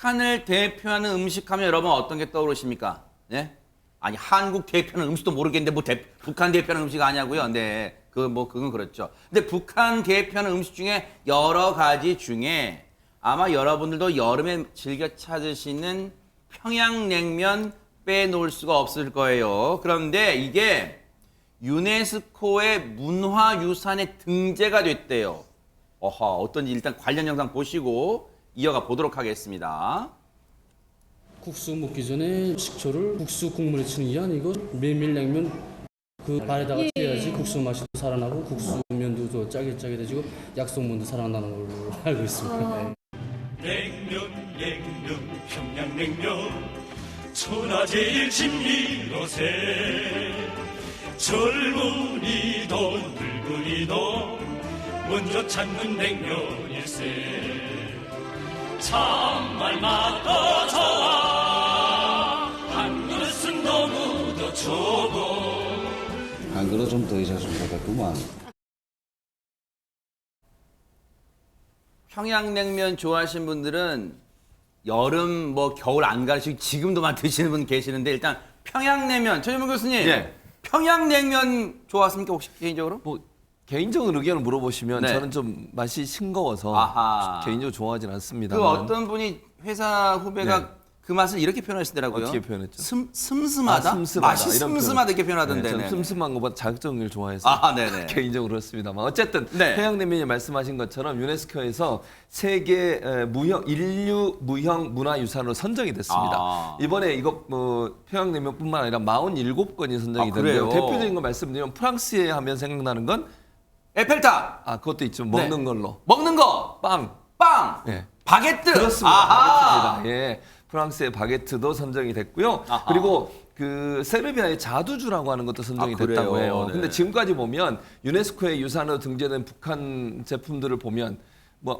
북한을 대표하는 음식하면 여러분 어떤 게 떠오르십니까? 네? 아니 한국 대표하는 음식도 모르겠는데 뭐 북한 대표하는 음식 아냐고요? 네, 그건 그렇죠. 근데 북한 대표하는 음식 중에 여러 가지 중에 아마 여러분들도 여름에 즐겨 찾으시는 평양냉면 빼놓을 수가 없을 거예요. 그런데 이게 유네스코의 문화유산에 등재가 됐대요. 어떤지 일단 관련 영상 보시고 이어가 보도록 하겠습니다. 국수 먹기 전에 식초를 국수 국물에 치는 게 아니고 메밀냉면 그 발에다가 튀어야지 국수 맛이 살아나고 국수면도 더 짜깃짜깃해지고 약속면도 살아나는 걸로 알고 있습니다. 냉면 평양냉면 천하제일 진미로세 젊은이도 늙은이도 먼저 찾는 냉면일세 참말 맛도 좋아 한 그릇은 너무도 좋고 한 그릇 좀 더 있었으면 좋겠구만. 평양냉면 좋아하시는 분들은 여름 겨울 안 가시고 지금도만 드시는 분 계시는데 일단 평양냉면 최재문 교수님 예. 평양냉면 좋아하십니까 혹시 개인적으로? 뭐 개인적인 의견을 물어보시면 네. 저는 좀 맛이 싱거워서 아하. 개인적으로 좋아하진 않습니다. 그 어떤 분이 회사 후배가 네. 그 맛을 이렇게 표현하시더라고요. 어떻게 표현했죠? 슴슴하다? 슴슴하다. 맛이 이런 슴슴하다 이렇게 표현하던데. 네, 저는 네네. 슴슴한 것보다 자극적인 걸 좋아해서 네네. 개인적으로 그렇습니다만 어쨌든 네. 평양냉면이 말씀하신 것처럼 유네스코에서 세계 인류 무형 문화유산으로 선정이 됐습니다. 이번에 이거 평양냉면뿐만 아니라 47건이 선정이 그래요? 됐는데요. 대표적인 거 말씀드리면 프랑스에 하면 생각나는 건 에펠탑 그것도 있죠. 먹는 네. 걸로 먹는 거 빵. 빵. 바게트. 그렇습니다. 아하. 바게트입니다. 예. 프랑스의 바게트도 선정이 됐고요. 아하. 그리고 그 세르비아의 자두주라고 하는 것도 선정이 그래요? 됐다고 해요. 네. 근데 지금까지 보면 유네스코의 유산으로 등재된 북한 제품들을 보면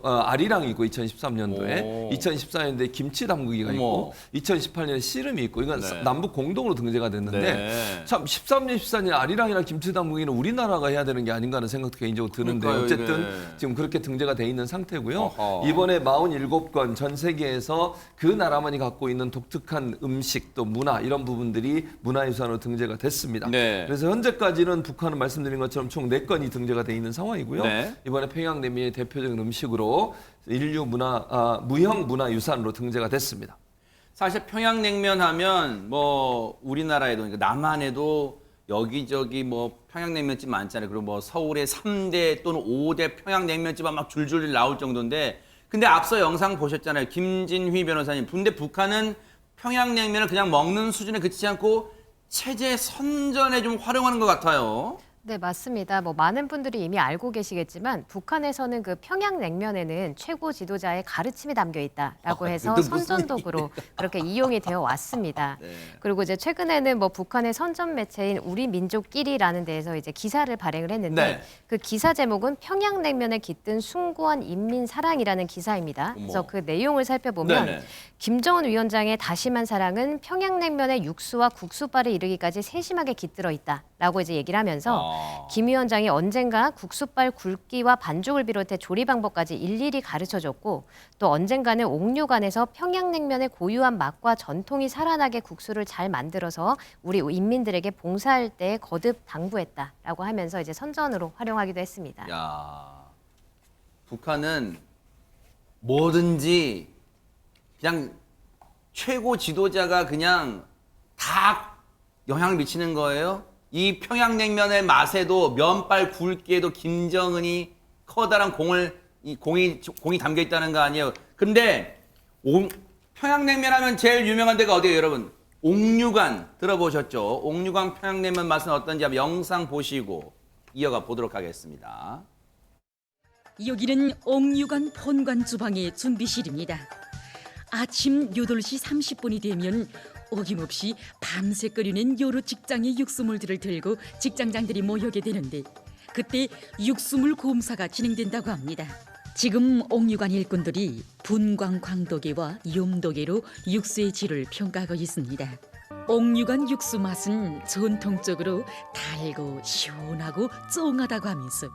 아리랑이 있고 2013년도에 오. 2014년도에 김치 담그기가 어머. 있고 2018년에 씨름이 있고 이건 네. 남북 공동으로 등재가 됐는데 네. 참 13년 14년 아리랑이나 김치 담그기는 우리나라가 해야 되는 게 아닌가 하는 생각도 개인적으로 드는데 그러니까요, 어쨌든 이게. 지금 그렇게 등재가 돼 있는 상태고요. 어허. 이번에 47건 전 세계에서 그 나라만이 갖고 있는 독특한 음식 또 문화 이런 부분들이 문화유산으로 등재가 됐습니다. 네. 그래서 현재까지는 북한은 말씀드린 것처럼 총 4건이 등재가 돼 있는 상황이고요. 네. 이번에 평양냉면의 대표적인 음식으로 인류 무형 문화유산으로 등재가 됐습니다. 사실 평양냉면 하면 우리나라에도 그러니까 남한에도 여기저기 평양냉면집 많잖아요. 그리고 서울에 3대 또는 5대 평양냉면집이 막 줄줄 나올 정도인데 근데 앞서 영상 보셨잖아요. 김진휘 변호사님. 근데 북한은 평양냉면을 그냥 먹는 수준에 그치지 않고 체제 선전에 좀 활용하는 것 같아요. 네, 맞습니다. 많은 분들이 이미 알고 계시겠지만 북한에서는 그 평양냉면에는 최고 지도자의 가르침이 담겨 있다라고 해서 근데 무슨 선전도구로 그렇게 이용이 되어 왔습니다. 네. 그리고 이제 최근에는 북한의 선전 매체인 우리 민족끼리라는 데에서 이제 기사를 발행을 했는데 네. 그 기사 제목은 평양냉면에 깃든 숭고한 인민 사랑이라는 기사입니다. 그래서 그 내용을 살펴보면 네네. 김정은 위원장의 다심한 사랑은 평양냉면의 육수와 국수발에 이르기까지 세심하게 깃들어 있다라고 이제 얘기를 하면서 김 위원장이 언젠가 국수발 굵기와 반죽을 비롯해 조리 방법까지 일일이 가르쳐줬고 또 언젠가는 옥류관에서 평양냉면의 고유한 맛과 전통이 살아나게 국수를 잘 만들어서 우리 인민들에게 봉사할 때 거듭 당부했다라고 하면서 이제 선전으로 활용하기도 했습니다. 야, 북한은 뭐든지 그냥 최고 지도자가 그냥 다 영향을 미치는 거예요. 이 평양냉면의 맛에도 면발 굵기에도 김정은이 커다란 공이 담겨 있다는 거 아니에요. 근데 평양냉면 하면 제일 유명한 데가 어디예요, 여러분? 옥류관 들어보셨죠? 옥류관 평양냉면 맛은 어떤지 한번 영상 보시고 이어가 보도록 하겠습니다. 여기는 옥류관 본관 주방의 준비실입니다. 아침 8시 30분이 되면 어김없이 밤새 끓이는 여러 직장의 육수물들을 들고 직장장들이 모여게 되는데 그때 육수물 검사가 진행된다고 합니다. 지금 옥류관 일꾼들이 분광 광도계와 염도계로 육수의 질을 평가하고 있습니다. 옥류관 육수 맛은 전통적으로 달고 시원하고 쫑하다고 하면서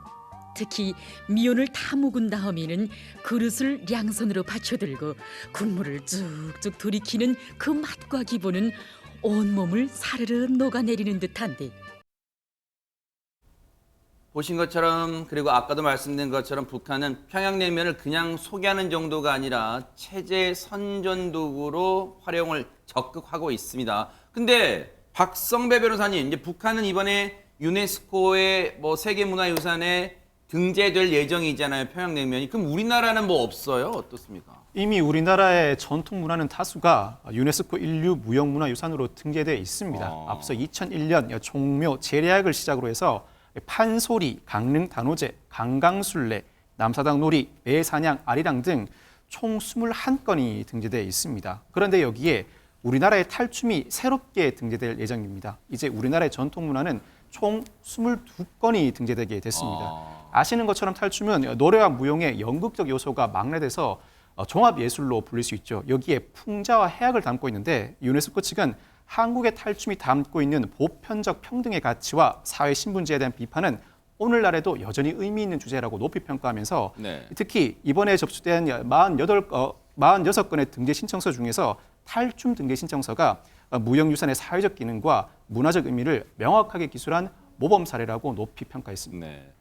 특히 미온을 다 묵은 다음에는 그릇을 양손으로 받쳐들고 국물을 쭉쭉 들이키는 그 맛과 기분은 온몸을 사르르 녹아내리는 듯한데 보신 것처럼 그리고 아까도 말씀드린 것처럼 북한은 평양냉면을 그냥 소개하는 정도가 아니라 체제 선전 도구로 활용을 적극 하고 있습니다. 근데 박성배 변호사님, 이제 북한은 이번에 유네스코의 뭐 세계문화유산에 등재될 예정이잖아요, 평양냉면이. 그럼 우리나라는 뭐 없어요? 어떻습니까? 이미 우리나라의 전통 문화는 다수가 유네스코 인류 무형문화유산으로 등재되어 있습니다. 앞서 2001년 총묘 재래약을 시작으로 해서 판소리, 강릉 단오제, 강강술래, 남사당 놀이, 매사냥, 아리랑 등 총 21건이 등재되어 있습니다. 그런데 여기에 우리나라의 탈춤이 새롭게 등재될 예정입니다. 이제 우리나라의 전통 문화는 총 22건이 등재되게 됐습니다. 아시는 것처럼 탈춤은 노래와 무용의 연극적 요소가 망라돼서 종합예술로 불릴 수 있죠. 여기에 풍자와 해악을 담고 있는데 유네스코 측은 한국의 탈춤이 담고 있는 보편적 평등의 가치와 사회 신분제에 대한 비판은 오늘날에도 여전히 의미 있는 주제라고 높이 평가하면서 특히 이번에 접수된 46건의 등재 신청서 중에서 탈춤 등재 신청서가 무형유산의 사회적 기능과 문화적 의미를 명확하게 기술한 모범 사례라고 높이 평가했습니다. 네.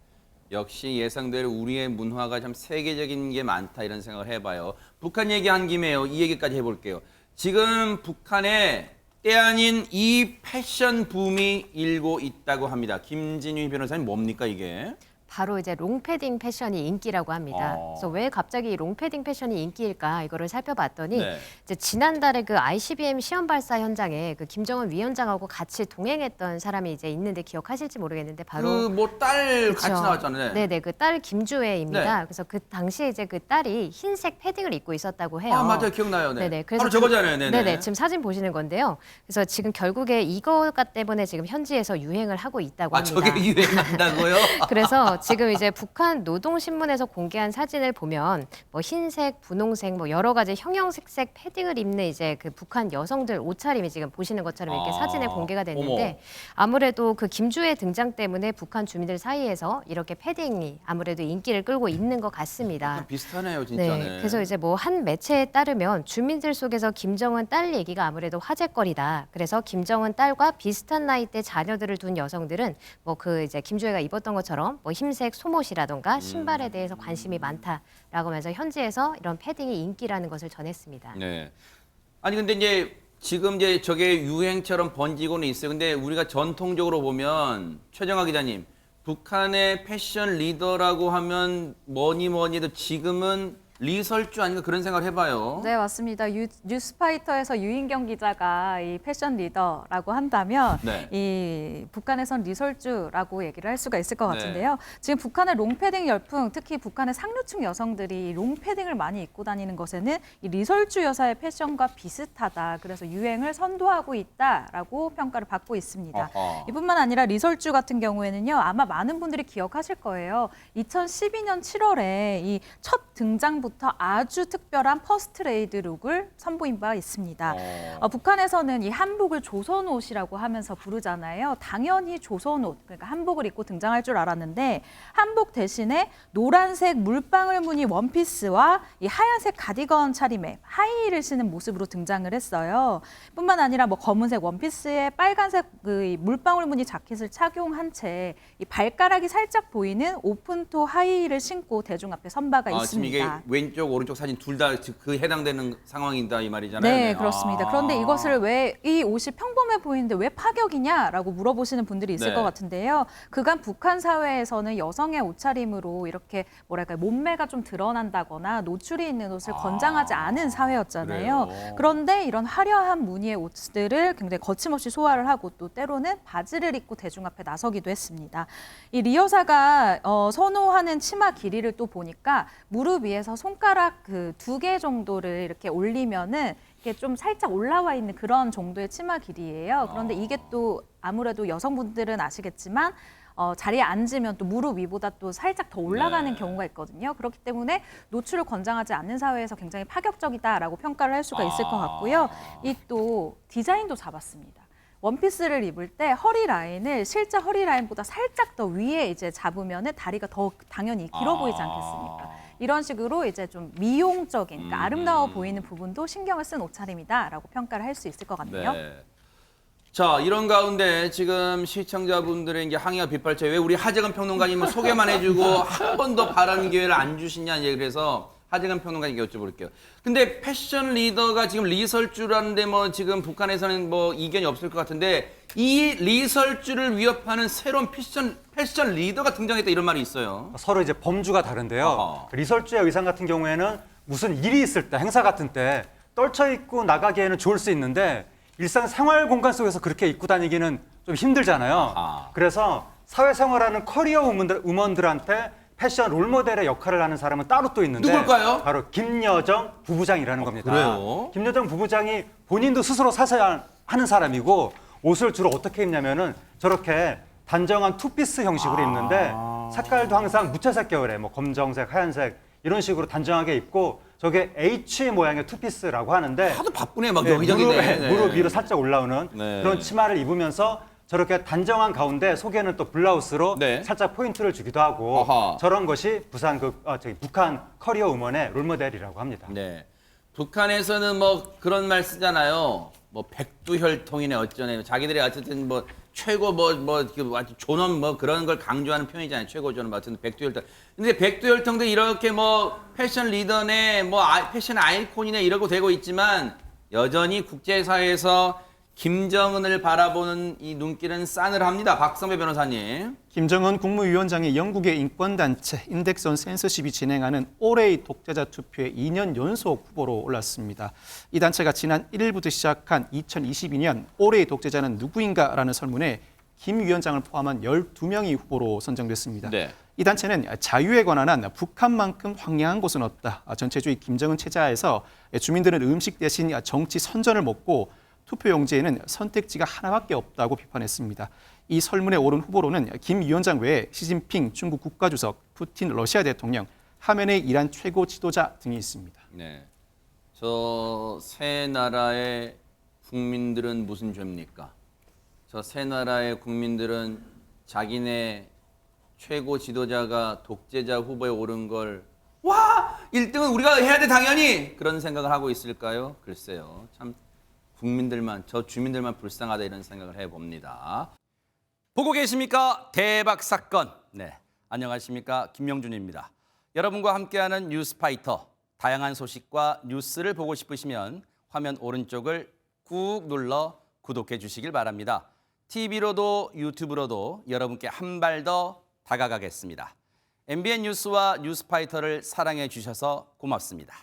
역시 예상대로 우리의 문화가 참 세계적인 게 많다 이런 생각을 해봐요. 북한 얘기한 김에요. 이 얘기까지 해볼게요. 지금 북한에 때 아닌 이 패션 붐이 일고 있다고 합니다. 김진휘 변호사님 뭡니까 이게? 바로 이제 롱패딩 패션이 인기라고 합니다. 그래서 왜 갑자기 롱패딩 패션이 인기일까 이거를 살펴봤더니 이제 지난달에 그 ICBM 시험 발사 현장에 그 김정은 위원장하고 같이 동행했던 사람이 이제 있는데 기억하실지 모르겠는데 바로 그 뭐 딸 같이 그쵸. 나왔잖아요. 네네, 그 딸 김주애입니다. 네. 그래서 그 당시에 이제 그 딸이 흰색 패딩을 입고 있었다고 해요. 아 맞아요, 기억나요. 네. 네네. 바로 저거잖아요. 네네. 네네. 지금 사진 보시는 건데요. 그래서 지금 결국에 이거 때문에 지금 현지에서 유행을 하고 있다고 아 합니다. 저게 유행한다고요? 그래서 지금 이제 북한 노동신문에서 공개한 사진을 보면 뭐 흰색, 분홍색, 뭐 여러 가지 형형색색 패딩을 입는 이제 그 북한 여성들 옷차림이 지금 보시는 것처럼 이렇게 사진에 공개가 됐는데 어머. 아무래도 그 김주의 등장 때문에 북한 주민들 사이에서 이렇게 패딩이 아무래도 인기를 끌고 있는 것 같습니다. 비슷하네요, 진짜네. 네, 그래서 이제 뭐 한 매체에 따르면 주민들 속에서 김정은 딸 얘기가 아무래도 화제거리다. 그래서 김정은 딸과 비슷한 나이대 자녀들을 둔 여성들은 뭐 그 이제 김주애가 입었던 것처럼 뭐 흰색 소못이라던가 신발에 대해서 관심이 많다라고 하면서 현지에서 이런 패딩이 인기라는 것을 전했습니다. 네. 아니 근데 이제 지금 이제 저게 유행처럼 번지고는 있어요. 근데 우리가 전통적으로 보면 최정아 기자님, 북한의 패션 리더라고 하면 뭐니 해도 지금은 리설주 아닌가 그런 생각을 해봐요. 네, 맞습니다. 뉴스파이터에서 유인경 기자가 이 패션 리더라고 한다면 네. 이 북한에선 리설주라고 얘기를 할 수가 있을 것 같은데요. 지금 북한의 롱패딩 열풍, 특히 북한의 상류층 여성들이 롱패딩을 많이 입고 다니는 것에는 이 리설주 여사의 패션과 비슷하다. 그래서 유행을 선도하고 있다라고 평가를 받고 있습니다. 이뿐만 아니라 리설주 같은 경우에는요. 아마 많은 분들이 기억하실 거예요. 2012년 7월에 이 첫 등장부터 아주 특별한 퍼스트 레이드 룩을 선보인 바 있습니다. 북한에서는 이 한복을 조선옷이라고 하면서 부르잖아요. 당연히 조선옷, 그러니까 한복을 입고 등장할 줄 알았는데 한복 대신에 노란색 물방울 무늬 원피스와 이 하얀색 가디건 차림에 하이힐을 신은 모습으로 등장을 했어요. 뿐만 아니라 뭐 검은색 원피스에 빨간색 그 물방울 무늬 자켓을 착용한 채 이 발가락이 살짝 보이는 오픈토 하이힐을 신고 대중 앞에 선 바가 지금 있습니다. 이게 왼쪽 오른쪽 사진 둘 다 그 해당되는 상황이다 이 말이잖아요. 네, 그렇습니다. 그런데 이것을 왜 이 옷이 평범해 보이는데 왜 파격이냐라고 물어보시는 분들이 있을 것 같은데요. 그간 북한 사회에서는 여성의 옷차림으로 이렇게 뭐랄까요, 몸매가 좀 드러난다거나 노출이 있는 옷을 권장하지 않은 사회였잖아요. 그래요? 그런데 이런 화려한 무늬의 옷들을 굉장히 거침없이 소화를 하고 또 때로는 바지를 입고 대중 앞에 나서기도 했습니다. 이 리 여사가 선호하는 치마 길이를 또 보니까 무릎 위에서 손가락 그 2개 정도를 이렇게 올리면은 이게 좀 살짝 올라와 있는 그런 정도의 치마 길이에요. 그런데 이게 또 아무래도 여성분들은 아시겠지만 자리에 앉으면 또 무릎 위보다 또 살짝 더 올라가는 경우가 있거든요. 그렇기 때문에 노출을 권장하지 않는 사회에서 굉장히 파격적이다라고 평가를 할 수가 있을 것 같고요. 이 또 디자인도 잡았습니다. 원피스를 입을 때 허리 라인을 실제 허리 라인보다 살짝 더 위에 이제 잡으면은 다리가 더 당연히 길어 보이지 않겠습니까? 이런 식으로 이제 좀 미용적인, 그러니까 아름다워 보이는 부분도 신경을 쓴 옷차림이다라고 평가를 할 수 있을 것 같네요. 네. 자, 이런 가운데 지금 시청자분들의 이제 항의와 빗발체 왜 우리 하재근 평론가님 뭐 소개만 해주고 한 번도 발언 기회를 안 주시냐 이제 그래서 하재근 평론가님께 여쭤볼게요. 근데 패션 리더가 지금 리설주라는데 뭐 지금 북한에서는 뭐 이견이 없을 것 같은데 이 리설주를 위협하는 새로운 패션 리더가 등장했다 이런 말이 있어요. 서로 이제 범주가 다른데요. 어허. 리설주의 의상 같은 경우에는 무슨 일이 있을 때, 행사 같은 때 떨쳐 입고 나가기에는 좋을 수 있는데 일상 생활 공간 속에서 그렇게 입고 다니기는 좀 힘들잖아요. 아하. 그래서 사회생활하는 커리어 우먼들한테 패션 롤모델의 역할을 하는 사람은 따로 또 있는데 누굴까요? 바로 김여정 부부장이라는 겁니다. 그래요? 김여정 부부장이 본인도 스스로 사서 하는 사람이고 옷을 주로 어떻게 입냐면은 저렇게 단정한 투피스 형식으로 입는데 색깔도 항상 무채색 계열에 뭐 검정색, 하얀색 이런 식으로 단정하게 입고 저게 H 모양의 투피스라고 하는데 하도 바쁘네 막 여기저기네. 무릎 위로 살짝 올라오는 네. 그런 치마를 입으면서 저렇게 단정한 가운데 속에는 또 블라우스로 네. 살짝 포인트를 주기도 하고 아하. 저런 것이 북한 커리어 우먼의 롤모델이라고 합니다. 네. 북한에서는 뭐 그런 말 쓰잖아요. 뭐 백두혈통이네 어쩌네. 자기들이 어쨌든 뭐 최고 존엄 뭐 그런 걸 강조하는 표현이잖아요. 최고 존엄 어쨌든 백두혈통. 근데 백두혈통도 이렇게 뭐 패션 리더네 뭐 패션 아이콘이네 이러고 되고 있지만 여전히 국제사회에서 김정은을 바라보는 이 눈길은 싸늘합니다. 박성배 변호사님. 김정은 국무위원장이 영국의 인권단체 인덱스 온 센서십이 진행하는 올해의 독재자 투표에 2년 연속 후보로 올랐습니다. 이 단체가 지난 1일부터 시작한 2022년 올해의 독재자는 누구인가라는 설문에 김 위원장을 포함한 12명이 후보로 선정됐습니다. 네. 이 단체는 자유에 관한 한 북한만큼 황량한 곳은 없다. 전체주의 김정은 체제하에서 주민들은 음식 대신 정치 선전을 먹고 투표용지에는 선택지가 하나밖에 없다고 비판했습니다. 이 설문에 오른 후보로는 김 위원장 외에 시진핑 중국 국가주석, 푸틴 러시아 대통령, 하메네이 이란 최고 지도자 등이 있습니다. 네. 저 세 나라의 국민들은 무슨 죄입니까? 저 세 나라의 국민들은 자기네 최고 지도자가 독재자 후보에 오른 걸 와! 1등은 우리가 해야 돼 당연히! 그런 생각을 하고 있을까요? 글쎄요. 참 국민들만, 저 주민들만 불쌍하다 이런 생각을 해봅니다. 보고 계십니까? 대박 사건. 네, 안녕하십니까? 김명준입니다. 여러분과 함께하는 뉴스파이터. 다양한 소식과 뉴스를 보고 싶으시면 화면 오른쪽을 꾹 눌러 구독해 주시길 바랍니다. TV로도 유튜브로도 여러분께 한 발 더 다가가겠습니다. MBN 뉴스와 뉴스파이터를 사랑해 주셔서 고맙습니다.